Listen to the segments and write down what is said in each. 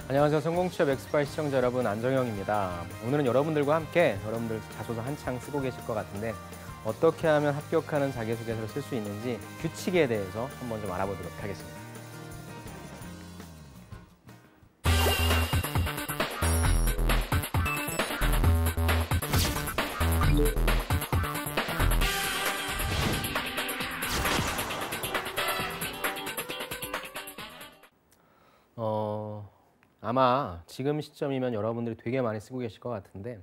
안녕하세요. 성공취업 엑스파일 시청자 여러분, 안정영입니다. 오늘은 여러분들과 함께 여러분들 자소서 한창 쓰고 계실 것 같은데 어떻게 하면 합격하는 자기소개서를 쓸 수 있는지 규칙에 대해서 한번 좀 알아보도록 하겠습니다. 아마 지금 시점이면 여러분들이 되게 많이 쓰고 계실 것 같은데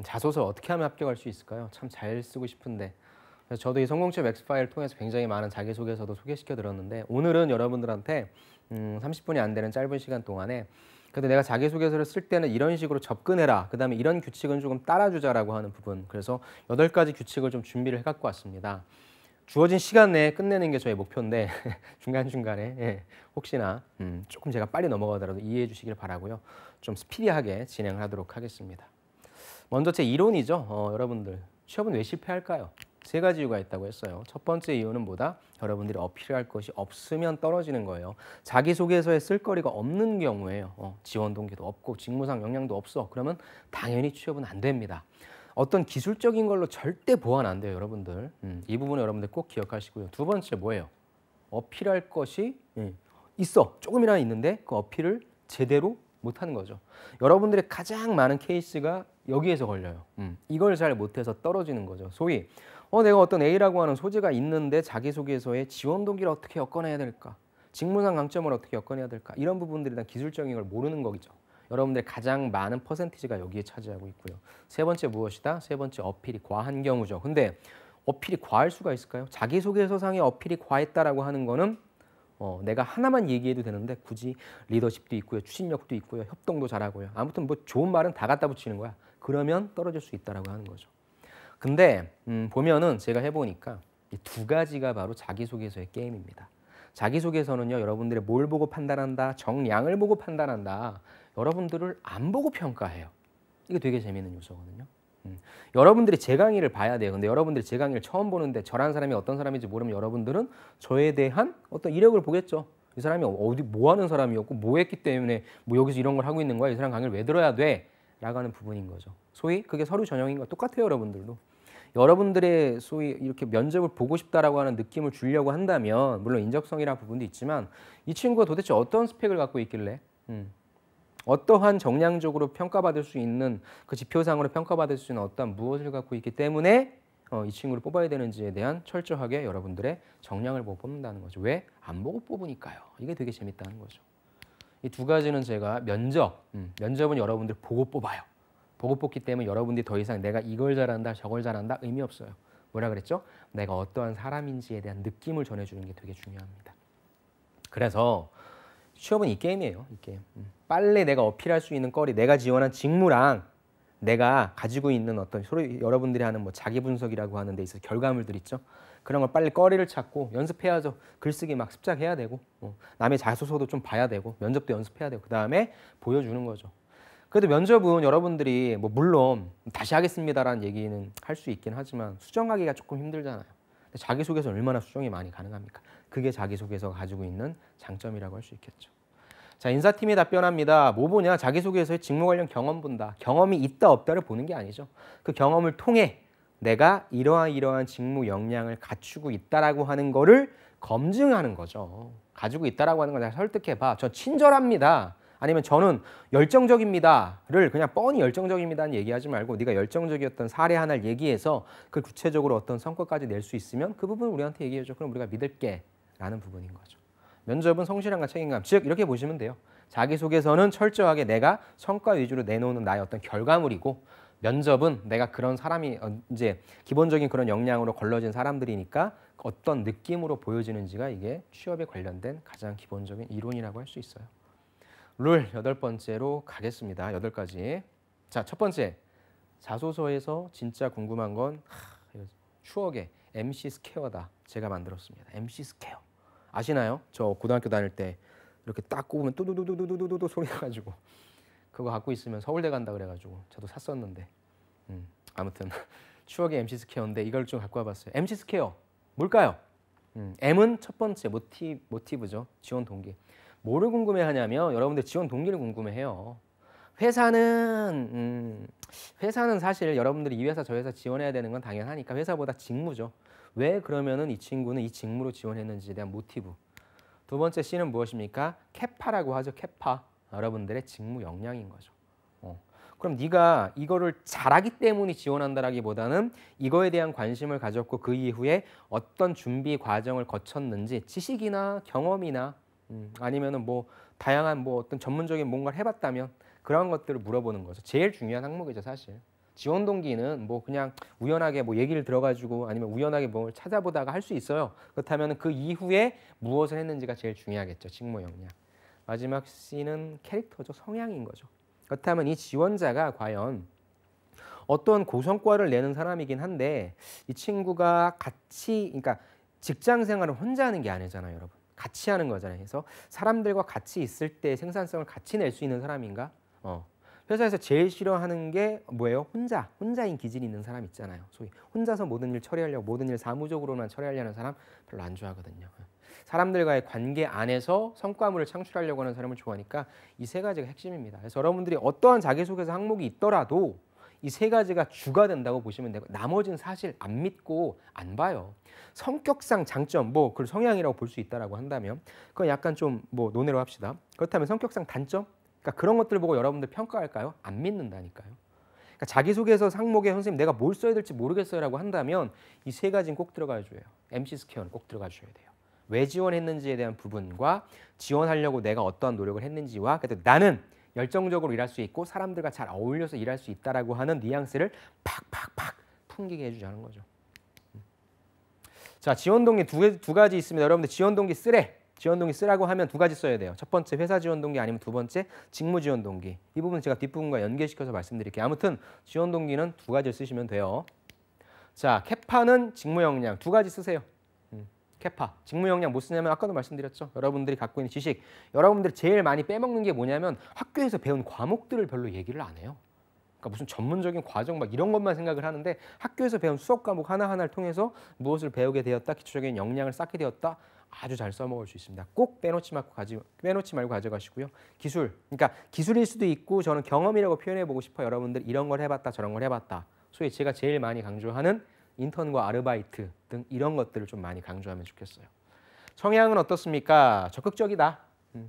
자소서 어떻게 하면 합격할 수 있을까요? 참 잘 쓰고 싶은데. 그래서 저도 이 성공취업 엑스파일을 통해서 굉장히 많은 자기소개서도 소개시켜 드렸는데 오늘은 여러분들한테 30분이 안 되는 짧은 시간 동안에 그래도 내가 자기소개서를 쓸 때는 이런 식으로 접근해라. 그다음에 이런 규칙은 조금 따라주자라고 하는 부분. 그래서 8가지 규칙을 좀 준비를 해 갖고 왔습니다. 주어진 시간 내에 끝내는 게 저의 목표인데 중간중간에 혹시나 조금 제가 빨리 넘어가더라도 이해해 주시길 바라고요. 좀 스피디하게 진행을 하도록 하겠습니다. 먼저 제 이론이죠. 여러분들 취업은 왜 실패할까요? 3가지 이유가 있다고 했어요. 첫 번째 이유는 뭐다? 여러분들이 어필할 것이 없으면 떨어지는 거예요. 자기소개서에 쓸 거리가 없는 경우에요. 지원 동기도 없고 직무상 역량도 없어. 그러면 당연히 취업은 안 됩니다. 어떤 기술적인 걸로 절대 보완 안 돼요, 여러분들. 이 부분은 여러분들 꼭 기억하시고요. 두 번째 뭐예요? 어필할 것이 있어. 조금이나 있는데 그 어필을 제대로 못하는 거죠. 여러분들의 가장 많은 케이스가 여기에서 걸려요. 이걸 잘 못해서 떨어지는 거죠. 소위 내가 어떤 A라고 하는 소재가 있는데 자기소개서에 지원 동기를 어떻게 엮어내야 될까? 직무상 강점을 어떻게 엮어내야 될까? 이런 부분들에 대한 기술적인 걸 모르는 거죠. 여러분들의 가장 많은 퍼센티지가 여기에 차지하고 있고요. 세 번째 무엇이다? 세 번째 어필이 과한 경우죠. 근데 어필이 과할 수가 있을까요? 자기소개서상의 어필이 과했다라고 하는 거는 내가 하나만 얘기해도 되는데 굳이 리더십도 있고요. 추진력도 있고요. 협동도 잘하고요. 아무튼 뭐 좋은 말은 다 갖다 붙이는 거야. 그러면 떨어질 수 있다라고 하는 거죠. 근데 보면은 제가 해보니까 이 2가지가 바로 자기소개서의 게임입니다. 자기소개서는요. 여러분들이 뭘 보고 판단한다. 정량을 보고 판단한다. 여러분들을 안 보고 평가해요. 이게 되게 재미있는 요소거든요. 여러분들이 제 강의를 봐야 돼요. 근데 여러분들이 제 강의를 처음 보는데 저라는 사람이 어떤 사람인지 모르면 여러분들은 저에 대한 어떤 이력을 보겠죠. 이 사람이 어디 뭐 하는 사람이었고 뭐 했기 때문에 뭐 여기서 이런 걸 하고 있는 거야. 이 사람 강의를 왜 들어야 돼? 라고 하는 부분인 거죠. 소위 그게 서류 전형인 거 똑같아요, 여러분들도. 여러분들의 소위 이렇게 면접을 보고 싶다라고 하는 느낌을 주려고 한다면 물론 인적성이라는 부분도 있지만 이 친구가 도대체 어떤 스펙을 갖고 있길래 어떠한 정량적으로 평가받을 수 있는 그 지표상으로 평가받을 수 있는 어떤 무엇을 갖고 있기 때문에 이 친구를 뽑아야 되는지에 대한 철저하게 여러분들의 정량을 보고 뽑는다는 거죠. 왜? 안 보고 뽑으니까요. 이게 되게 재밌다는 거죠. 이 2가지는 제가 면접은 여러분들 보고 뽑아요. 보고 뽑기 때문에 여러분들이 더 이상 내가 이걸 잘한다 저걸 잘한다 의미 없어요. 뭐라 그랬죠? 내가 어떠한 사람인지에 대한 느낌을 전해주는 게 되게 중요합니다. 그래서 취업은 이 게임이에요. 이 게임. 빨리 내가 어필할 수 있는 거리, 내가 지원한 직무랑 내가 가지고 있는 어떤 소위 여러분들이 하는 뭐 자기 분석이라고 하는 데 있어서 결과물들 있죠. 그런 걸 빨리 거리를 찾고 연습해야죠. 글쓰기 막 습작해야 되고 남의 자소서도 좀 봐야 되고 면접도 연습해야 되고 그다음에 보여주는 거죠. 그래도 면접은 여러분들이 뭐 물론 다시 하겠습니다라는 얘기는 할 수 있긴 하지만 수정하기가 조금 힘들잖아요. 자기소개서 얼마나 수정이 많이 가능합니까? 그게 자기소개서가 가지고 있는 장점이라고 할 수 있겠죠. 자, 인사팀이 답변합니다. 뭐 보냐? 자기소개서의 직무 관련 경험 본다. 경험이 있다 없다를 보는 게 아니죠. 그 경험을 통해 내가 이러한 직무 역량을 갖추고 있다라고 하는 거를 검증하는 거죠. 가지고 있다라고 하는 걸 내가 설득해봐. 저 친절합니다. 아니면 저는 열정적입니다를 그냥 뻔히 열정적입니다는 얘기하지 말고 네가 열정적이었던 사례 하나를 얘기해서 그 구체적으로 어떤 성과까지 낼 수 있으면 그 부분을 우리한테 얘기해줘. 그럼 우리가 믿을게 라는 부분인 거죠. 면접은 성실함과 책임감, 즉 이렇게 보시면 돼요. 자기소개서는 철저하게 내가 성과 위주로 내놓는 나의 어떤 결과물이고 면접은 내가 그런 사람이 이제 기본적인 그런 역량으로 걸러진 사람들이니까 어떤 느낌으로 보여지는지가 이게 취업에 관련된 가장 기본적인 이론이라고 할 수 있어요. 룰 8번째로 가겠습니다. 8가지. 자, 첫 번째. 자소서에서 진짜 궁금한 건 추억의 MC 스퀘어다. 제가 만들었습니다. MC 스퀘어. 아시나요? 저 고등학교 다닐 때 이렇게 딱 꼽으면 뚜두두두두두두 소리가 가지고 그거 갖고 있으면 서울대 간다 그래가지고 저도 샀었는데 아무튼 추억의 MC 스퀘어인데 이걸 좀 갖고 와봤어요. MC 스퀘어 뭘까요? M은 첫 번째 모티브죠. 지원 동기. 뭐를 궁금해하냐면 여러분들 지원 동기를 궁금해해요. 회사는 사실 여러분들이 이 회사 저 회사 지원해야 되는 건 당연하니까 회사보다 직무죠. 왜 그러면은 이 친구는 이 직무로 지원했는지에 대한 모티브. 두 번째 C는 무엇입니까? 캐파라고 하죠. 캐파. 여러분들의 직무 역량인 거죠. 그럼 네가 이거를 잘하기 때문에 지원한다라기보다는 이거에 대한 관심을 가졌고 그 이후에 어떤 준비 과정을 거쳤는지 지식이나 경험이나 아니면은 뭐 다양한 뭐 어떤 전문적인 뭔가를 해봤다면 그런 것들을 물어보는 거죠. 제일 중요한 항목이죠, 사실. 지원 동기는 뭐 그냥 우연하게 뭐 얘기를 들어가지고 아니면 우연하게 뭘 찾아보다가 할 수 있어요. 그렇다면 그 이후에 무엇을 했는지가 제일 중요하겠죠, 직무 역량. 마지막 C는 캐릭터죠, 성향인 거죠. 그렇다면 이 지원자가 과연 어떤 고성과를 내는 사람이긴 한데 이 친구가 그러니까 직장 생활을 혼자 하는 게 아니잖아요, 여러분. 같이 하는 거잖아요. 그래서 사람들과 같이 있을 때 생산성을 같이 낼 수 있는 사람인가? 회사에서 제일 싫어하는 게 뭐예요? 혼자인 기질이 있는 사람 있잖아요. 소위 혼자서 모든 일 처리하려고 모든 일 사무적으로만 처리하려는 사람 별로 안 좋아하거든요. 사람들과의 관계 안에서 성과물을 창출하려고 하는 사람을 좋아하니까 이 세 가지가 핵심입니다. 그래서 여러분들이 어떠한 자기소개서 항목이 있더라도 이 세 가지가 주가 된다고 보시면 되고 나머지는 사실 안 믿고 안 봐요. 성격상 장점, 뭐 그걸 성향이라고 볼 수 있다라고 한다면 그건 약간 좀 뭐 논의로 합시다. 그렇다면 성격상 단점? 그러니까 그런 것들을 보고 여러분들 평가할까요? 안 믿는다니까요. 그러니까 자기소개서 항목에 선생님 내가 뭘 써야 될지 모르겠어요라고 한다면 이 세 가지는 꼭 들어가 줘야 해요. MC 스퀘어는 꼭 들어가 줘야 돼요. 왜 지원했는지에 대한 부분과 지원하려고 내가 어떠한 노력을 했는지와 그래도 나는 열정적으로 일할 수 있고 사람들과 잘 어울려서 일할 수 있다라고 하는 뉘앙스를 팍팍팍 풍기게 해주자는 거죠. 자, 지원 동기 두 가지 있습니다. 여러분들 지원 동기 쓰래. 지원 동기 쓰라고 하면 두 가지 써야 돼요. 첫 번째 회사 지원 동기 아니면 두 번째 직무 지원 동기. 이 부분 제가 뒷부분과 연계시켜서 말씀드릴게요. 아무튼 지원 동기는 두 가지 쓰시면 돼요. 자, 캐파는 직무 역량 두 가지 쓰세요. 캐파, 직무 역량 못 쓰냐면 아까도 말씀드렸죠. 여러분들이 갖고 있는 지식, 여러분들이 제일 많이 빼먹는 게 뭐냐면 학교에서 배운 과목들을 별로 얘기를 안 해요. 그러니까 무슨 전문적인 과정 막 이런 것만 생각을 하는데 학교에서 배운 수업 과목 하나하나를 통해서 무엇을 배우게 되었다, 기초적인 역량을 쌓게 되었다, 아주 잘 써먹을 수 있습니다. 꼭 빼놓지 말고 가져가시고요. 기술, 그러니까 기술일 수도 있고 저는 경험이라고 표현해보고 싶어요. 여러분들 이런 걸 해봤다, 저런 걸 해봤다. 소위 제가 제일 많이 강조하는 인턴과 아르바이트 등 이런 것들을 좀 많이 강조하면 좋겠어요. 성향은 어떻습니까? 적극적이다.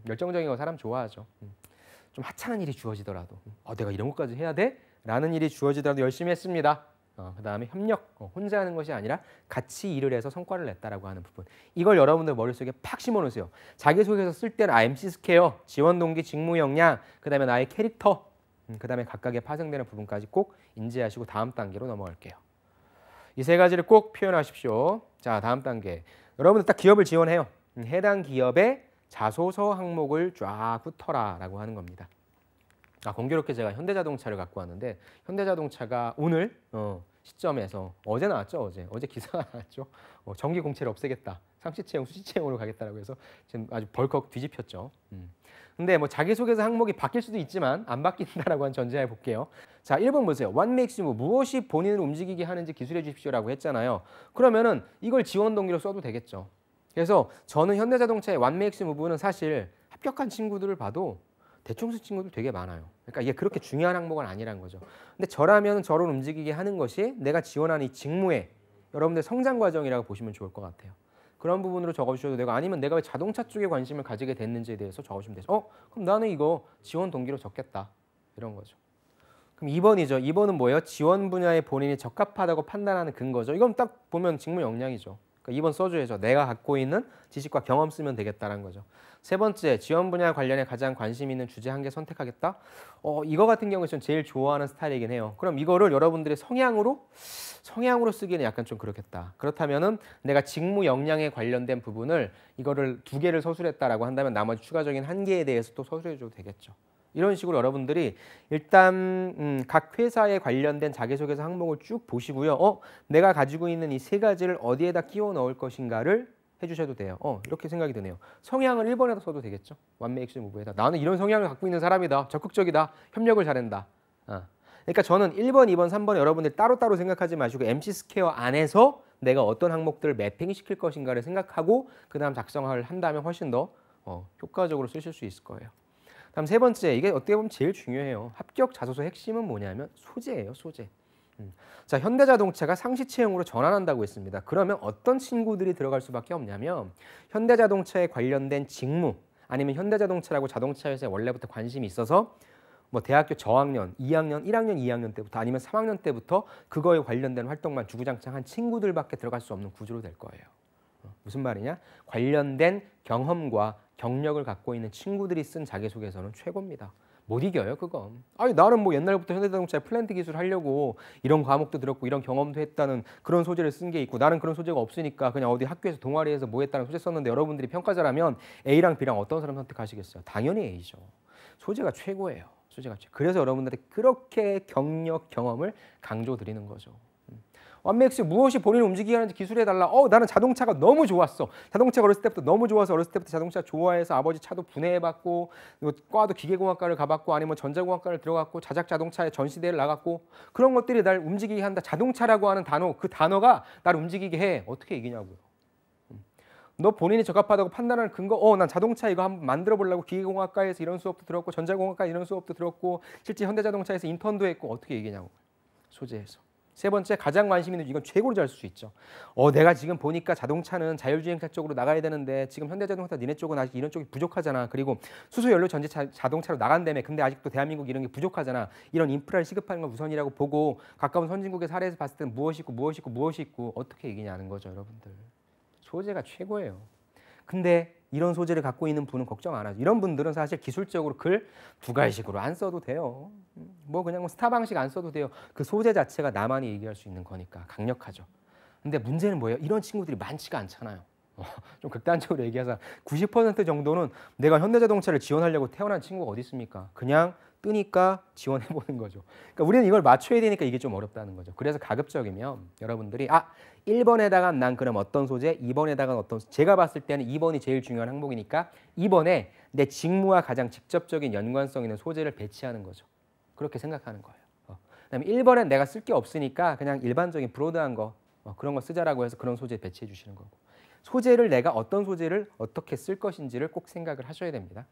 열정적인 거 사람 좋아하죠. 좀 하찮은 일이 주어지더라도 내가 이런 것까지 해야 돼? 라는 일이 주어지더라도 열심히 했습니다. 그 다음에 협력, 혼자 하는 것이 아니라 같이 일을 해서 성과를 냈다라고 하는 부분. 이걸 여러분들 머릿속에 팍 심어놓으세요. 자기소개서 쓸 때는 MC 스퀘어, 지원 동기, 직무 역량, 그 다음에 나의 캐릭터, 그 다음에 각각의 파생되는 부분까지 꼭 인지하시고 다음 단계로 넘어갈게요. 이 세 가지를 꼭 표현하십시오. 자, 다음 단계. 여러분들 딱 기업을 지원해요. 해당 기업의 자소서 항목을 쫙 훑어라라고 하는 겁니다. 공교롭게 제가 현대자동차를 갖고 왔는데 현대자동차가 오늘 시점에서 어제 나왔죠. 어제 기사가 나왔죠. 전기 공채를 없애겠다. 상시 채용, 수시 채용으로 가겠다라고 해서 지금 아주 벌컥 뒤집혔죠. 근데 뭐 자기소개서 항목이 바뀔 수도 있지만 안 바뀐다라고 한 전제하에 볼게요. 자, 1번 보세요. What makes you move? 무엇이 본인을 움직이게 하는지 기술해 주십시오라고 했잖아요. 그러면은 이걸 지원 동기로 써도 되겠죠. 그래서 저는 현대자동차의 What makes you move는 사실 합격한 친구들을 봐도 대충 쓴 친구들 되게 많아요. 그러니까 이게 그렇게 중요한 항목은 아니란 거죠. 근데 저라면 저를 움직이게 하는 것이 내가 지원하는 이 직무의 여러분들 성장 과정이라고 보시면 좋을 것 같아요. 그런 부분으로 적어주셔도 되고 아니면 내가 왜 자동차 쪽에 관심을 가지게 됐는지에 대해서 적어주시면 되죠. 그럼 나는 이거 지원 동기로 적겠다. 이런 거죠. 그럼 2번이죠. 2번은 뭐예요? 지원 분야에 본인이 적합하다고 판단하는 근거죠. 이건 딱 보면 직무 역량이죠. 그러니까 2번 써줘야죠. 내가 갖고 있는 지식과 경험 쓰면 되겠다는 거죠. 세 번째, 지원 분야 관련해 가장 관심 있는 주제 한 개 선택하겠다. 이거 같은 경우에 전 제일 좋아하는 스타일이긴 해요. 그럼 이거를 여러분들의 성향으로 쓰기에는 약간 좀 그렇겠다. 그렇다면은 내가 직무 역량에 관련된 부분을 이거를 2개를 서술했다라고 한다면 나머지 추가적인 1개에 대해서 또 서술해줘도 되겠죠. 이런 식으로 여러분들이 일단 각 회사에 관련된 자기소개서 항목을 쭉 보시고요. 내가 가지고 있는 이 세 가지를 어디에다 끼워 넣을 것인가를 해주셔도 돼요. 이렇게 생각이 드네요. 성향을 1번에다 써도 되겠죠. What makes you move에다. 나는 이런 성향을 갖고 있는 사람이다. 적극적이다. 협력을 잘한다. 그러니까 저는 1번, 2번, 3번 여러분들 따로따로 생각하지 마시고 MC 스퀘어 안에서 내가 어떤 항목들을 매핑시킬 것인가를 생각하고 그 다음 작성을 한다면 훨씬 더 효과적으로 쓰실 수 있을 거예요. 다음 세 번째, 이게 어떻게 보면 제일 중요해요. 합격 자소서 핵심은 뭐냐면 소재예요, 소재. 자, 현대자동차가 상시 채용으로 전환한다고 했습니다. 그러면 어떤 친구들이 들어갈 수밖에 없냐면 현대자동차에 관련된 직무 아니면 현대자동차라고 자동차 회사에 원래부터 관심이 있어서 뭐 대학교 저학년, 2학년, 1학년, 2학년 때부터 아니면 3학년 때부터 그거에 관련된 활동만 주구장창한 친구들밖에 들어갈 수 없는 구조로 될 거예요. 무슨 말이냐? 관련된 경험과 경력을 갖고 있는 친구들이 쓴 자기소개서는 최고입니다. 못 이겨요, 그건. 아니, 나는 뭐 옛날부터 현대자동차의 플랜트 기술 하려고 이런 과목도 들었고 이런 경험도 했다는 그런 소재를 쓴 게 있고 나는 그런 소재가 없으니까 그냥 어디 학교에서 동아리에서 뭐 했다는 소재 썼는데 여러분들이 평가자라면 A랑 B랑 어떤 사람 선택하시겠어요? 당연히 A죠. 소재가 최고예요. 소재가 최고. 그래서 여러분들이 그렇게 경력, 경험을 강조드리는 거죠. 완맥스 무엇이 본인을 움직이게 하는지 기술해달라. 나는 자동차가 너무 좋았어. 자동차가 어렸을 때부터 너무 좋아서 어렸을 때부터 자동차 좋아해서 아버지 차도 분해해봤고 과도 기계공학과를 가봤고 아니면 전자공학과를 들어갔고 자작자동차에 전시대회를 나갔고 그런 것들이 날 움직이게 한다. 자동차라고 하는 단어, 그 단어가 날 움직이게 해. 어떻게 이기냐고요. 너 본인이 적합하다고 판단하는 근거, 난 자동차 이거 한번 만들어 보려고 기계공학과에서 이런 수업도 들었고 전자공학과 이런 수업도 들었고 실제 현대자동차에서 인턴도 했고 어떻게 이기냐고. 소재에서. 세 번째, 가장 관심 있는 이건 최고로 잘 쓸 수 있죠. 내가 지금 보니까 자동차는 자율주행차 쪽으로 나가야 되는데 지금 현대자동차 니네 쪽은 아직 이런 쪽이 부족하잖아. 그리고 수소연료 전지 자동차로 나간다며. 근데 아직도 대한민국 이런 게 부족하잖아. 이런 인프라를 시급하는 걸 우선이라고 보고 가까운 선진국의 사례에서 봤을 때는 무엇이 있고 무엇이 있고 무엇이 있고 어떻게 이기냐는 거죠, 여러분들. 소재가 최고예요. 근데 이런 소재를 갖고 있는 분은 걱정 안 하죠. 이런 분들은 사실 기술적으로 글 두 가지식으로 안 써도 돼요. 뭐 그냥 스타 방식 안 써도 돼요. 그 소재 자체가 나만이 얘기할 수 있는 거니까 강력하죠. 근데 문제는 뭐예요? 이런 친구들이 많지가 않잖아요. 좀 극단적으로 얘기해서 90% 정도는 내가 현대자동차를 지원하려고 태어난 친구가 어디 있습니까? 그냥 뜨니까 지원해보는 거죠. 그러니까 우리는 이걸 맞춰야 되니까 이게 좀 어렵다는 거죠. 그래서 가급적이면 여러분들이 1번에다가 난 그럼 어떤 소재, 2번에다가 어떤 제가 봤을 때는 2번이 제일 중요한 항목이니까 2번에 내 직무와 가장 직접적인 연관성 있는 소재를 배치하는 거죠. 그렇게 생각하는 거예요. 그다음에 1번엔 내가 쓸 게 없으니까 그냥 일반적인 브로드한 거 그런 거 쓰자라고 해서 그런 소재 배치해 주시는 거고. 소재를 내가 어떤 소재를 어떻게 쓸 것인지를 꼭 생각을 하셔야 됩니다.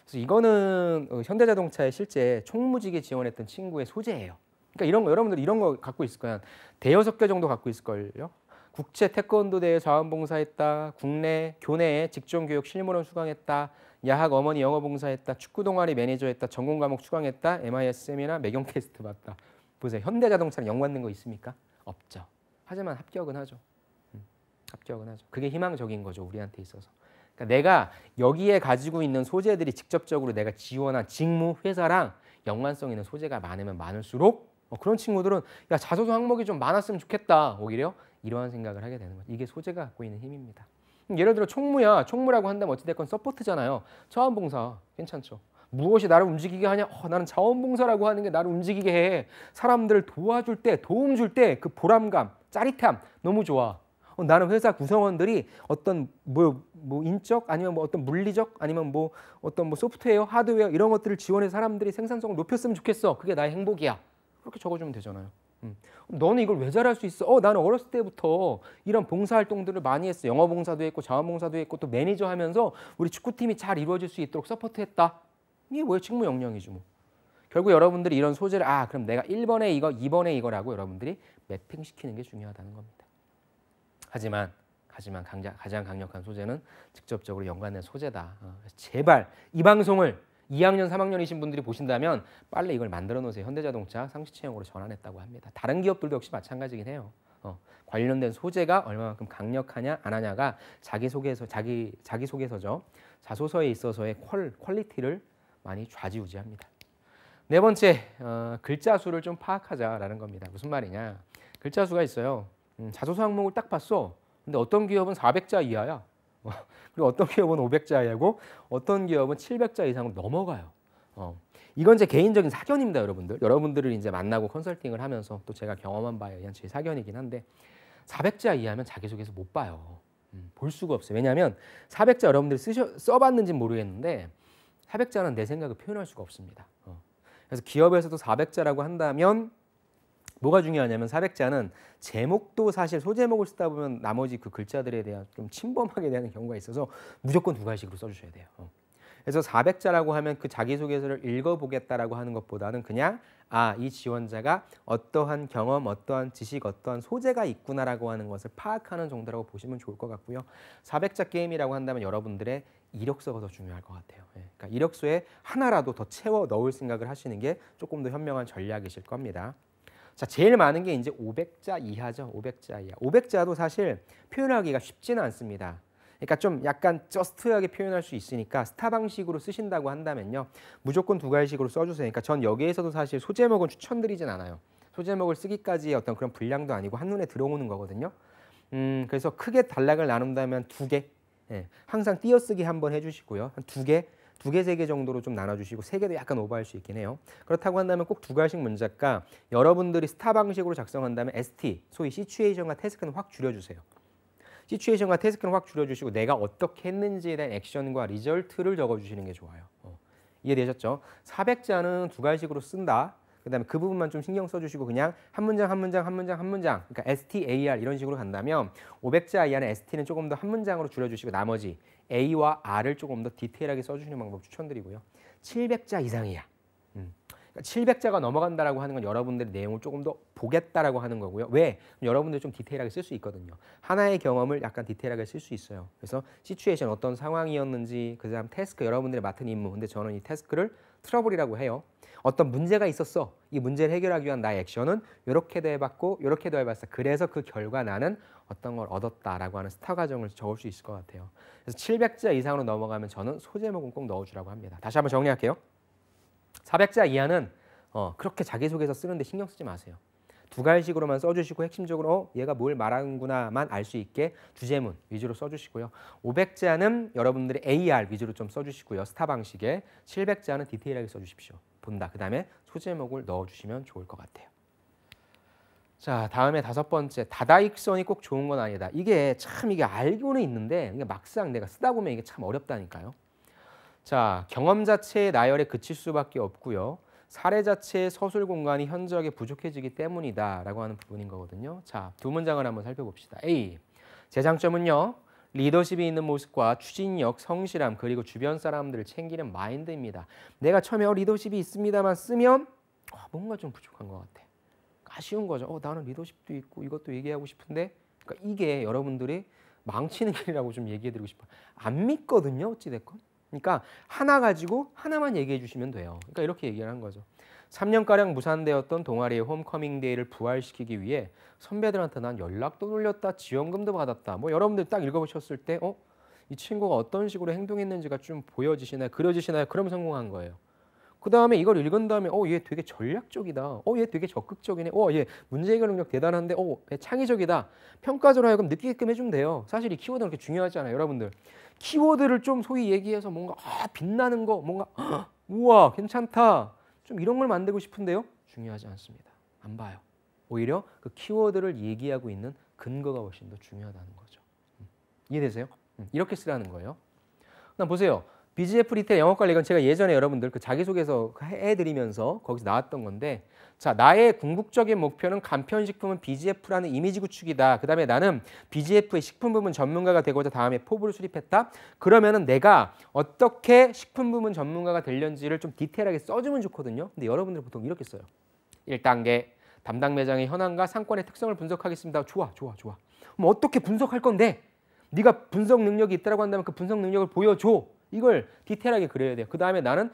그래서 이거는 현대자동차에 실제 총무직에 지원했던 친구의 소재예요. 그러니까 이런 거 여러분들 이런 거 갖고 있을 거야. 대여섯 개 정도 갖고 있을 걸요. 국제 태권도 대회 자원봉사했다. 국내 교내에 직종교육 실무론 수강했다. 야학 어머니 영어 봉사했다. 축구 동아리 매니저했다. 전공 과목 수강했다. MIS 세미나 매경 테스트 봤다. 보세요. 현대자동차랑 연관된 거 있습니까? 없죠. 하지만 합격은 하죠. 합격은 하죠. 그게 희망적인 거죠, 우리한테 있어서. 그러니까 내가 여기에 가지고 있는 소재들이 직접적으로 내가 지원한 직무, 회사랑 연관성 있는 소재가 많으면 많을수록 그런 친구들은 야, 자소서 항목이 좀 많았으면 좋겠다. 오히려 이러한 생각을 하게 되는 거죠. 이게 소재가 갖고 있는 힘입니다. 예를 들어 총무야. 총무라고 한다면 어찌됐건 서포트잖아요. 자원봉사 괜찮죠. 무엇이 나를 움직이게 하냐? 나는 자원봉사라고 하는 게 나를 움직이게 해. 사람들을 도와줄 때, 도움 줄 때 그 보람감, 짜릿함 너무 좋아. 나는 회사 구성원들이 어떤 뭐 인적 아니면 뭐 어떤 물리적 아니면 뭐 어떤 뭐 소프트웨어, 하드웨어 이런 것들을 지원해서 사람들이 생산성을 높였으면 좋겠어. 그게 나의 행복이야. 그렇게 적어주면 되잖아요. 너는 이걸 왜 잘할 수 있어? 나는 어렸을 때부터 이런 봉사활동들을 많이 했어. 영어 봉사도 했고 자원봉사도 했고 또 매니저 하면서 우리 축구팀이 잘 이루어질 수 있도록 서포트했다. 이게 뭐예요? 직무 역량이죠. 뭐. 결국 여러분들이 이런 소재를 그럼 내가 1번에 이거, 2번에 이거라고 여러분들이 매핑시키는 게 중요하다는 겁니다. 하지만 가장 강력한 소재는 직접적으로 연관된 소재다. 제발 이 방송을 2학년, 3학년이신 분들이 보신다면 빨리 이걸 만들어 놓으세요. 현대자동차 상시채용으로 전환했다고 합니다. 다른 기업들도 역시 마찬가지긴 해요. 관련된 소재가 얼마만큼 강력하냐 안 하냐가 자기소개서죠. 자소서에 있어서의 퀄리티를 많이 좌지우지합니다. 네 번째, 글자 수를 좀 파악하자라는 겁니다. 무슨 말이냐. 글자 수가 있어요. 자소서 항목을 딱 봤어. 근데 어떤 기업은 400자 이하야. 그리고 어떤 기업은 500자 이하고 어떤 기업은 700자 이상으로 넘어가요. 이건 제 개인적인 사견입니다, 여러분들. 여러분들을 이제 만나고 컨설팅을 하면서 또 제가 경험한 바에 의한 제 사견이긴 한데 400자 이하면 자기소개서 못 봐요. 볼 수가 없어요. 왜냐하면 400자 여러분들이 써봤는지는 모르겠는데 400자는 내 생각을 표현할 수가 없습니다. 그래서 기업에서도 400자라고 한다면 뭐가 중요하냐면 400자는 제목도 사실 소제목을 쓰다 보면 나머지 그 글자들에 대한 좀 침범하게 되는 경우가 있어서 무조건 두 가지식으로 써주셔야 돼요. 그래서 400자라고 하면 그 자기소개서를 읽어보겠다라고 하는 것보다는 그냥 이 지원자가 어떠한 경험, 어떠한 지식, 어떠한 소재가 있구나라고 하는 것을 파악하는 정도라고 보시면 좋을 것 같고요. 400자 게임이라고 한다면 여러분들의 이력서가 더 중요할 것 같아요. 그러니까 이력서에 하나라도 더 채워 넣을 생각을 하시는 게 조금 더 현명한 전략이실 겁니다. 자, 제일 많은 게 이제 500자 이하죠. 500자 이하. 500자도 사실 표현하기가 쉽지는 않습니다. 그러니까 좀 약간 저스트하게 표현할 수 있으니까 스타 방식으로 쓰신다고 한다면요. 무조건 두 가지식으로 써주세요. 그러니까 전 여기에서도 사실 소제목은 추천드리진 않아요. 소제목을 쓰기까지의 어떤 그런 분량도 아니고 한눈에 들어오는 거거든요. 그래서 크게 단락을 나눈다면 두 개. 항상 띄어쓰기 한번 해주시고요. 한 두 개, 세 개 정도로 좀 나눠주시고 세 개도 약간 오버할 수 있긴 해요. 그렇다고 한다면 꼭 두 가지씩 문자가 여러분들이 스타 방식으로 작성한다면 ST, 소위 시츄에이션과 태스크는 확 줄여주세요. 시츄에이션과 태스크는 확 줄여주시고 내가 어떻게 했는지에 대한 액션과 리절트를 적어주시는 게 좋아요. 이해되셨죠? 400자는 두 가지식으로 쓴다. 그다음에 그 부분만 좀 신경 써주시고 그냥 한 문장 그러니까 STAR 이런 식으로 간다면 500자 이하는 ST는 조금 더 한 문장으로 줄여주시고 나머지 A와 R을 조금 더 디테일하게 써주시는 방법 추천드리고요. 700자 이상이야. 700자가 넘어간다라고 하는 건 여러분들의 내용을 조금 더 보겠다라고 하는 거고요. 왜? 여러분들이 좀 디테일하게 쓸 수 있거든요. 하나의 경험을 약간 디테일하게 쓸 수 있어요. 그래서 시츄에이션 어떤 상황이었는지, 그다음 태스크 여러분들이 맡은 임무. 근데 저는 이 태스크를 트러블이라고 해요. 어떤 문제가 있었어. 이 문제를 해결하기 위한 나의 액션은 이렇게도 해봤고 이렇게도 해봤어. 그래서 그 결과 나는 어떤 걸 얻었다라고 하는 스타 과정을 적을 수 있을 것 같아요. 그래서 700자 이상으로 넘어가면 저는 소제목은 꼭 넣어주라고 합니다. 다시 한번 정리할게요. 400자 이하는 그렇게 자기소개서 쓰는데 신경 쓰지 마세요. 두 가지식으로만 써주시고 핵심적으로 얘가 뭘 말하는구나만 알 수 있게 주제문 위주로 써주시고요. 500자는 여러분들이 AR 위주로 좀 써주시고요. 스타 방식에 700자는 디테일하게 써주십시오. 본다. 그 다음에 소제목을 넣어주시면 좋을 것 같아요. 자, 다음에 다섯 번째, 다다익선이 꼭 좋은 건 아니다. 이게 알고는 있는데 이게 막상 내가 쓰다 보면 이게 참 어렵다니까요. 자, 경험 자체의 나열에 그칠 수밖에 없고요. 사례 자체의 서술 공간이 현저하게 부족해지기 때문이다라고 하는 부분인 거거든요. 자, 두 문장을 한번 살펴봅시다. A, 제 장점은요. 리더십이 있는 모습과 추진력, 성실함, 그리고 주변 사람들을 챙기는 마인드입니다. 내가 처음에 리더십이 있습니다만 쓰면 뭔가 좀 부족한 것 같아. 아쉬운 거죠. 나는 리더십도 있고 이것도 얘기하고 싶은데 그러니까 이게 여러분들이 망치는 길이라고 좀 얘기해드리고 싶어요. 안 믿거든요. 어찌됐건. 그러니까 하나 가지고 하나만 얘기해 주시면 돼요. 그러니까 이렇게 얘기를 한 거죠. 3년가량 무산되었던 동아리의 홈커밍 데이를 부활시키기 위해 선배들한테 난 연락도 돌렸다, 지원금도 받았다. 뭐 여러분들 딱 읽어보셨을 때 이 친구가 어떤 식으로 행동했는지가 좀 보여지시나요? 그려지시나요? 그럼 성공한 거예요. 그 다음에 이걸 읽은 다음에 얘 되게 전략적이다. 얘 되게 적극적이네. 얘 문제 해결 능력 대단한데 얘 창의적이다. 평가적으로 하여금 느끼게끔 해주면 돼요. 사실 이 키워드는 그렇게 중요하지 않아요. 여러분들. 키워드를 좀 소위 얘기해서 뭔가 빛나는 거 뭔가 우와 괜찮다. 좀 이런 걸 만들고 싶은데요. 중요하지 않습니다. 안 봐요. 오히려 그 키워드를 얘기하고 있는 근거가 훨씬 더 중요하다는 거죠. 이해되세요? 이렇게 쓰라는 거예요. 그다음 보세요. BGF 리테일 영업 관리 이건 제가 예전에 여러분들 그 자기소개서 해드리면서 거기서 나왔던 건데 자 나의 궁극적인 목표는 간편식품은 BGF라는 이미지 구축이다. 그 다음에 나는 BGF의 식품 부문 전문가가 되고자 다음에 포부를 수립했다. 그러면은 내가 어떻게 식품 부문 전문가가 되려는지를 좀 디테일하게 써주면 좋거든요. 근데 여러분들 보통 이렇게 써요. 1단계 담당 매장의 현황과 상권의 특성을 분석하겠습니다. 좋아. 그럼 어떻게 분석할 건데? 네가 분석 능력이 있다고 한다면 그 분석 능력을 보여줘. 이걸 디테일하게 그려야 돼요. 그 다음에 나는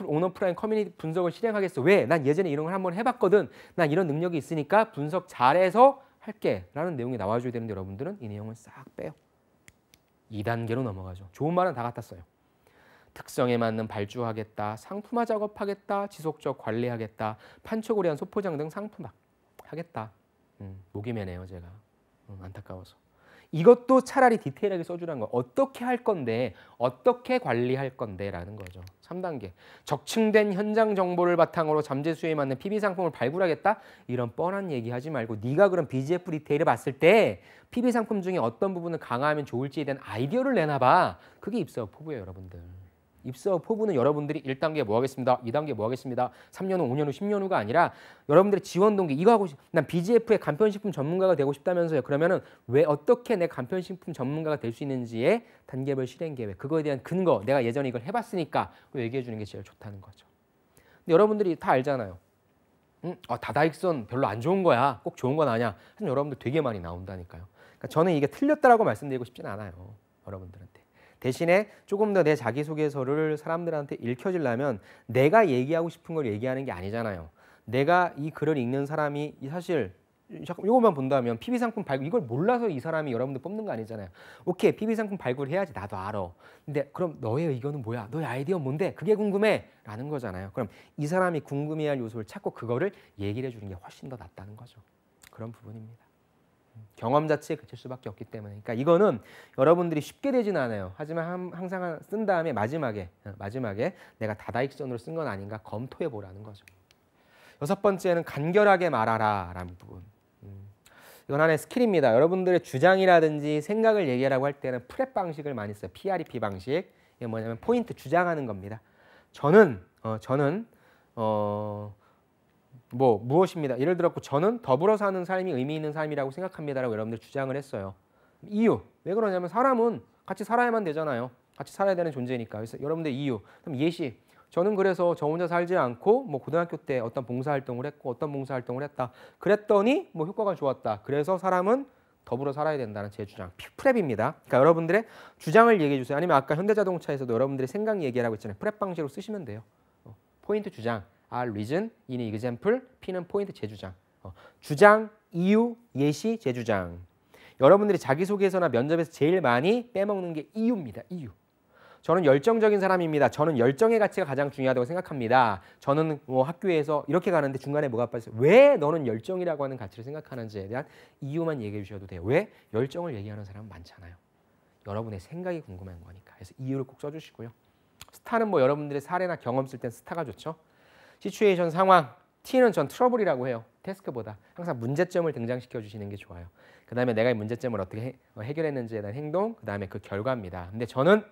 온오프라인 커뮤니티 분석을 실행하겠어. 왜? 난 예전에 이런 걸 한번 해봤거든. 난 이런 능력이 있으니까 분석 잘해서 할게. 라는 내용이 나와줘야 되는데 여러분들은 이 내용을 싹 빼요. 2단계로 넘어가죠. 좋은 말은 다 갖다 써요. 특성에 맞는 발주하겠다. 상품화 작업하겠다. 지속적 관리하겠다. 판촉을 위한 소포장 등 상품화 하겠다. 목이 메네요 제가. 안타까워서. 이것도 차라리 디테일하게 써주라는 거예요. 어떻게 할 건데, 어떻게 관리할 건데 라는 거죠. 3단계. 적층된 현장 정보를 바탕으로 잠재수에 맞는 PB 상품을 발굴하겠다? 이런 뻔한 얘기 하지 말고 네가 그럼 BGF 리테일을 봤을 때 PB 상품 중에 어떤 부분을 강화하면 좋을지에 대한 아이디어를 내놔봐. 그게 입사업 포부예요, 여러분들. 입사 포부는 여러분들이 1단계 뭐 하겠습니다. 2단계 뭐 하겠습니다. 3년 후, 5년 후, 10년 후가 아니라 여러분들의 지원 동기 이거 하고 난 BGF의 간편식품 전문가가 되고 싶다면서요. 그러면은 왜 어떻게 내 간편식품 전문가가 될 수 있는지의 단계별 실행 계획 그거에 대한 근거 내가 예전에 이걸 해봤으니까 얘기해 주는 게 제일 좋다는 거죠. 근데 여러분들이 다 알잖아요. 다다익선 별로 안 좋은 거야. 꼭 좋은 건 아니야. 하지만 여러분들 되게 많이 나온다니까요. 그러니까 저는 이게 틀렸다라고 말씀드리고 싶진 않아요. 여러분들한테. 대신에 조금 더 내 자기소개서를 사람들한테 읽혀지려면 내가 얘기하고 싶은 걸 얘기하는 게 아니잖아요. 내가 이 글을 읽는 사람이 사실 이것만 본다면 PB상품 발굴 이걸 몰라서 이 사람이 여러분들 뽑는 거 아니잖아요. 오케이 PB상품 발굴해야지 나도 알아. 근데 그럼 너의 의견은 뭐야? 너의 아이디어 뭔데? 그게 궁금해 라는 거잖아요. 그럼 이 사람이 궁금해할 요소를 찾고 그거를 얘기를 해주는 게 훨씬 더 낫다는 거죠. 그런 부분입니다. 경험 자체에 그칠 수밖에 없기 때문에 그러니까 이거는 여러분들이 쉽게 되지는 않아요. 하지만 항상 쓴 다음에 마지막에 내가 다다익선으로 쓴 건 아닌가 검토해 보라는 거죠. 6번째는 간결하게 말하라 라는 부분. 이건 하나의 스킬입니다. 여러분들의 주장이라든지 생각을 얘기하라고 할 때는 프랩 방식을 많이 써요. PREP 방식. 이게 뭐냐면 포인트 주장하는 겁니다. 저는 무엇입니다. 예를 들어 저는 더불어 사는 삶이 의미 있는 삶이라고 생각합니다라고 여러분들 주장을 했어요. 이유. 왜 그러냐면 사람은 같이 살아야만 되잖아요. 같이 살아야 되는 존재니까. 그래서 여러분들 이유. 그럼 예시. 저는 그래서 저 혼자 살지 않고 고등학교 때 어떤 봉사활동을 했고 어떤 봉사활동을 했다. 그랬더니 효과가 좋았다. 그래서 사람은 더불어 살아야 된다는 제 주장. 프랩입니다. 그러니까 여러분들의 주장을 얘기해 주세요. 아니면 아까 현대자동차에서도 여러분들의 생각 얘기하라고 했잖아요. 프랩 방식으로 쓰시면 돼요. 포인트 주장. R reason, E는 example, P는 포인트 재주장. 주장, 이유, 예시, 재주장. 여러분들이 자기소개서나 면접에서 제일 많이 빼먹는 게 이유입니다. 이유. 저는 열정적인 사람입니다. 저는 열정의 가치가 가장 중요하다고 생각합니다. 저는 학교에서 이렇게 가는데 중간에 뭐가 빠졌어요. 왜 너는 열정이라고 하는 가치를 생각하는지에 대한 이유만 얘기해 주셔도 돼요. 왜? 열정을 얘기하는 사람은 많잖아요. 여러분의 생각이 궁금한 거니까. 그래서 이유를 꼭 써주시고요. 스타는 여러분들의 사례나 경험 쓸 땐 스타가 좋죠. 시츄에이션 상황, T는 전 트러블이라고 해요. 태스크보다 항상 문제점을 등장시켜 주시는 게 좋아요. 그 다음에 내가 이 문제점을 어떻게 해결했는지에 대한 행동, 그 다음에 그 결과입니다. 근데 저는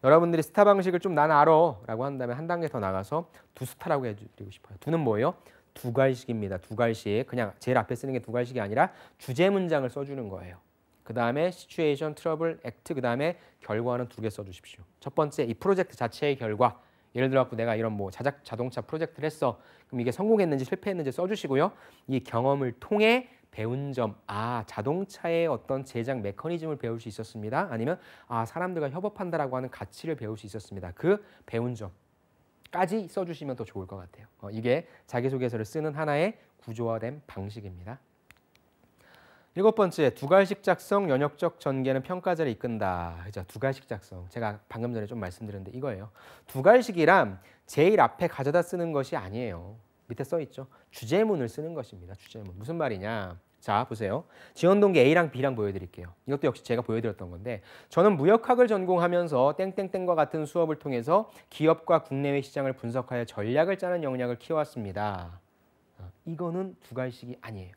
여러분들이 스타 방식을 좀 난 알아 라고 한다면 한 단계 더 나가서 두 스타라고 해드리고 싶어요. 두는 뭐예요? 두갈식입니다. 두갈식. 그냥 제일 앞에 쓰는 게 두갈식이 아니라 주제 문장을 써주는 거예요. 그 다음에 시츄에이션, 트러블, 액트, 그 다음에 결과는 2개 써주십시오. 첫 번째, 이 프로젝트 자체의 결과. 예를 들어 내가 이런 자동차 프로젝트를 했어. 그럼 이게 성공했는지 실패했는지 써주시고요. 이 경험을 통해 배운 점, 자동차의 어떤 제작 메커니즘을 배울 수 있었습니다. 아니면 사람들과 협업한다라고 하는 가치를 배울 수 있었습니다. 그 배운 점까지 써주시면 더 좋을 것 같아요. 이게 자기소개서를 쓰는 하나의 구조화된 방식입니다. 7번째, 두갈식 작성, 연역적 전개는 평가자를 이끈다. 그죠? 두갈식 작성. 제가 방금 전에 좀 말씀드렸는데 이거예요. 두갈식이란 제일 앞에 가져다 쓰는 것이 아니에요. 밑에 써 있죠. 주제문을 쓰는 것입니다. 주제문. 무슨 말이냐? 자, 보세요. 지원 동기 A랑 B랑 보여드릴게요. 이것도 역시 제가 보여드렸던 건데 저는 무역학을 전공하면서 땡땡땡과 같은 수업을 통해서 기업과 국내외 시장을 분석하여 전략을 짜는 역량을 키워왔습니다. 이거는 두갈식이 아니에요.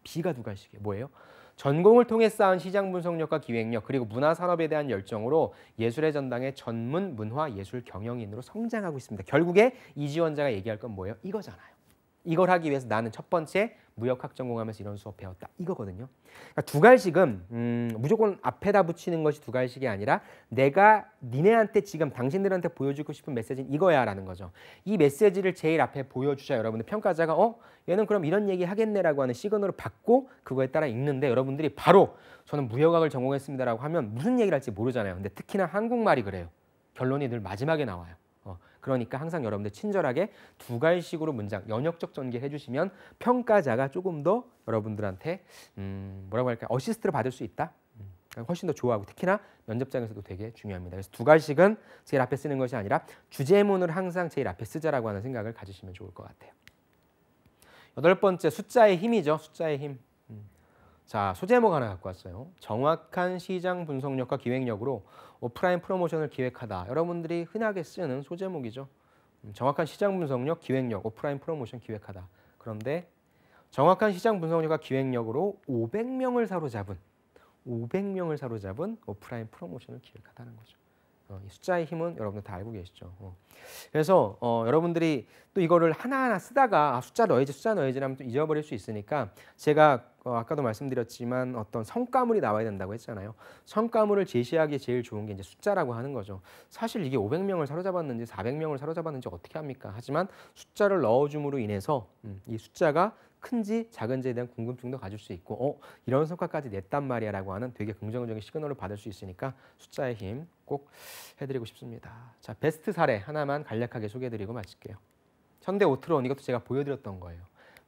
B가 두갈식이에요. 뭐예요? 전공을 통해 쌓은 시장 분석력과 기획력 그리고 문화산업에 대한 열정으로 예술의 전당의 전문 문화 예술 경영인으로 성장하고 있습니다. 결국에 이 지원자가 얘기할 건 뭐예요? 이거잖아요. 이걸 하기 위해서 나는 첫 번째 무역학 전공하면서 이런 수업 배웠다. 이거거든요. 그러니까 두갈식은 무조건 앞에다 붙이는 것이 두갈식이 아니라 내가 니네한테 지금 당신들한테 보여주고 싶은 메시지는 이거야 라는 거죠. 이 메시지를 제일 앞에 보여주자 여러분들 평가자가 얘는 그럼 이런 얘기 하겠네라고 하는 시그널을 받고 그거에 따라 읽는데 여러분들이 바로 저는 무역학을 전공했습니다라고 하면 무슨 얘기를 할지 모르잖아요. 근데 특히나 한국말이 그래요. 결론이 늘 마지막에 나와요. 그러니까 항상 여러분들 친절하게 두갈식으로 문장, 연역적 전개를 해주시면 평가자가 조금 더 여러분들한테 뭐라고 할까요? 어시스트를 받을 수 있다. 훨씬 더 좋아하고 특히나 면접장에서도 되게 중요합니다. 그래서 두갈식은 제일 앞에 쓰는 것이 아니라 주제문을 항상 제일 앞에 쓰자라고 하는 생각을 가지시면 좋을 것 같아요. 8번째, 숫자의 힘이죠. 숫자의 힘. 자, 소제목 하나 갖고 왔어요. 정확한 시장 분석력과 기획력으로 오프라인 프로모션을 기획하다. 여러분들이 흔하게 쓰는 소제목이죠. 정확한 시장 분석력, 기획력, 오프라인 프로모션 기획하다. 그런데 정확한 시장 분석력과 기획력으로 500명을 사로잡은 오프라인 프로모션을 기획하다는 거죠. 이 숫자의 힘은 여러분들 다 알고 계시죠. 그래서 여러분들이 또 이거를 하나하나 쓰다가 숫자 넣어야지라면 또 잊어버릴 수 있으니까 제가 아까도 말씀드렸지만 어떤 성과물이 나와야 된다고 했잖아요. 성과물을 제시하기 제일 좋은 게 이제 숫자라고 하는 거죠. 사실 이게 500명을 사로잡았는지 400명을 사로잡았는지 어떻게 합니까? 하지만 숫자를 넣어줌으로 인해서 이 숫자가 큰지 작은지에 대한 궁금증도 가질 수 있고 이런 성과까지 냈단 말이야 라고 하는 되게 긍정적인 시그널을 받을 수 있으니까 숫자의 힘 꼭 해드리고 싶습니다. 자, 베스트 사례 하나만 간략하게 소개해드리고 마칠게요. 현대 오트론 이것도 제가 보여드렸던 거예요.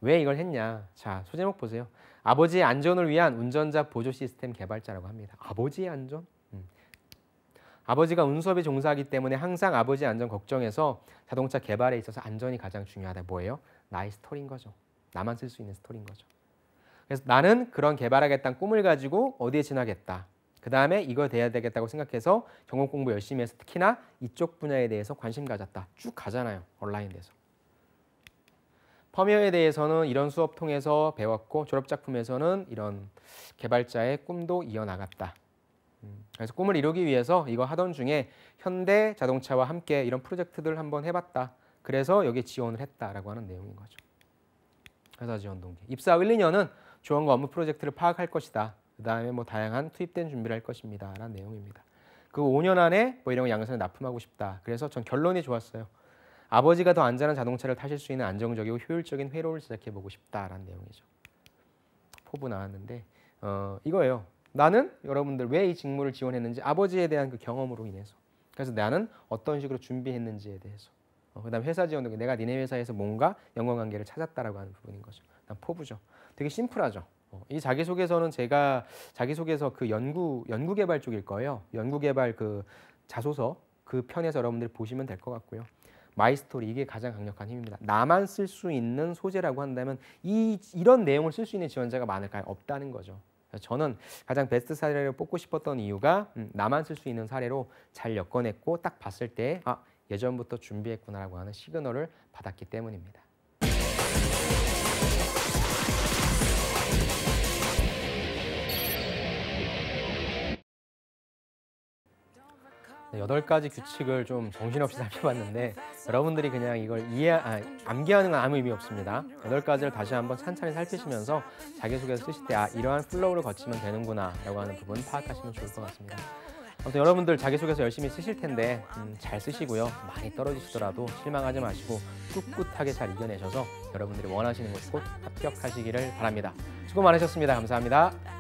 왜 이걸 했냐? 자, 소제목 보세요. 아버지의 안전을 위한 운전자 보조 시스템 개발자라고 합니다. 아버지의 안전? 아버지가 운수업에 종사하기 때문에 항상 아버지의 안전 걱정해서 자동차 개발에 있어서 안전이 가장 중요하다. 뭐예요? 나의 스토리인 거죠. 나만 쓸 수 있는 스토리인 거죠. 그래서 나는 그런 개발하겠다는 꿈을 가지고 어디에 지나겠다. 그 다음에 이거 돼야 되겠다고 생각해서 전공 공부 열심히 해서 특히나 이쪽 분야에 대해서 관심 가졌다. 쭉 가잖아요. 온라인에서. 펌웨어에 대해서는 이런 수업 통해서 배웠고 졸업작품에서는 이런 개발자의 꿈도 이어나갔다. 그래서 꿈을 이루기 위해서 이거 하던 중에 현대 자동차와 함께 이런 프로젝트들을 한번 해봤다. 그래서 여기에 지원을 했다라고 하는 내용인 거죠. 회사 지원 동기. 입사 후 1, 2년은 지원과 업무 프로젝트를 파악할 것이다. 그 다음에 뭐 다양한 투입된 준비를 할 것입니다. 라는 내용입니다. 그 5년 안에 뭐 이런 거 양산에 납품하고 싶다. 그래서 전 결론이 좋았어요. 아버지가 더 안전한 자동차를 타실 수 있는 안정적이고 효율적인 회로를 제작해보고 싶다라는 내용이죠. 포부 나왔는데 이거예요. 나는 여러분들 왜 이 직무를 지원했는지 아버지에 대한 그 경험으로 인해서. 그래서 나는 어떤 식으로 준비했는지에 대해서. 그다음 회사 지원도 내가 니네 회사에서 뭔가 연관관계를 찾았다라고 하는 부분인 거죠. 포부죠. 되게 심플하죠. 이 자기소개서는 제가 자기소개서 그 연구개발 쪽일 거예요. 연구개발 그 자소서 그 편에서 여러분들이 보시면 될 것 같고요. 마이스토리 이게 가장 강력한 힘입니다. 나만 쓸 수 있는 소재라고 한다면 이런 내용을 쓸 수 있는 지원자가 많을까요? 없다는 거죠. 저는 가장 베스트 사례를 뽑고 싶었던 이유가 나만 쓸 수 있는 사례로 잘 엮어냈고 딱 봤을 때 예전부터 준비했구나라고 하는 시그널을 받았기 때문입니다. 네, 8가지 규칙을 좀 정신없이 살펴봤는데 여러분들이 그냥 이걸 암기하는 건 아무 의미 없습니다. 8가지를 다시 한번 찬찬히 살피시면서 자기소개서 쓰실 때 이러한 플로우를 거치면 되는구나 라고 하는 부분 파악하시면 좋을 것 같습니다. 아무튼 여러분들 자기소개서 열심히 쓰실 텐데 잘 쓰시고요. 많이 떨어지시더라도 실망하지 마시고 꿋꿋하게 잘 이겨내셔서 여러분들이 원하시는 곳 꼭 합격하시기를 바랍니다. 수고 많으셨습니다. 감사합니다.